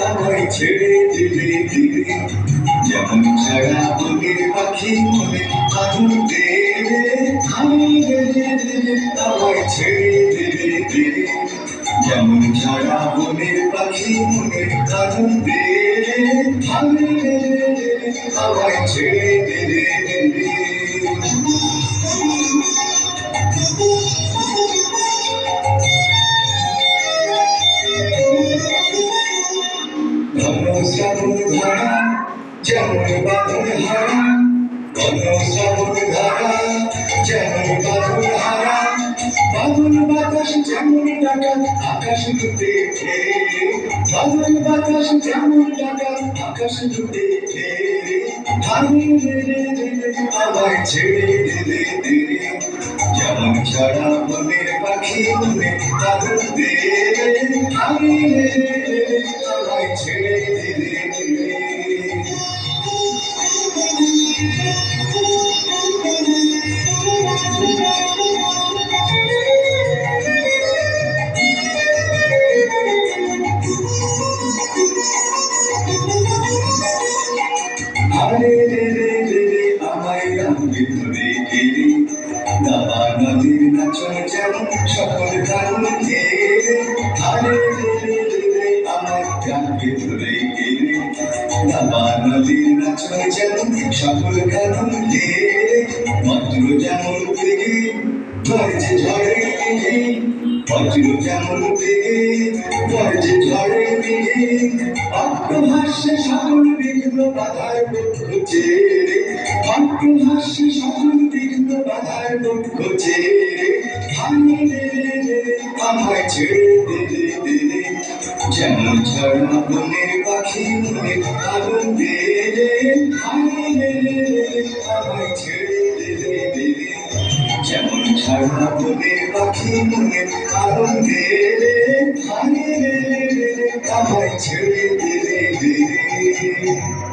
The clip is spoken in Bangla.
আমায় ছেড়ে দিলে দিলে যেমন ছাড়া বনের পাখি মনে আগুন দেবে আমায় ছেড়ে দিলে দিলে যেমন ছাড়া বনের পাখি মনে আগুন দেবে আমায় ছেড়ে দিলে দিলে শ্রাবণ ধারা যেমন বাঁধন হারা ঘন শ্রাবণ ধারা যেমন বাঁধন হারা বাঁধন বাতাস যেমন টাকা আকাশ দুটে বাঁধন বাতাস যেমন টাকা আকাশ দুটে আমায় ছেড়ে দিলে দিলে যেমন ছাড়া বনের পাখি মনে আগুন দেবে আমায় ছেড়ে দিলে দিলে আমায় রাখবে ধরে গেলে দাবা নদীর নাচন যেমন সকল কারণ ঘেরে আমায় রাখবে ধরে গেলে দাবা নদীর নাচন যেমন সকল কারণ ঘেরে মাত্র যেমন বেগে গর্জে ঝড়ে বেগে বজ্র যেমন বেগে গর্জে ঝড়ে বেগে অট্টহাস্যে সকল বিঘ্ন বাধার ঘুচে অট্টহাস্যে সকল বিঘ্ন বাধার ঘুচে আমায় ছেড়ে দিলে দিলে যেমন ঝড়া বনের পাখি মনে আগুন দিলে আমায় ছেড়ে দিলে দিলে যেমন ঝড়া বনের পাখি মনে আগুন দিলে আমায় ছেড়ে দিলে দিলে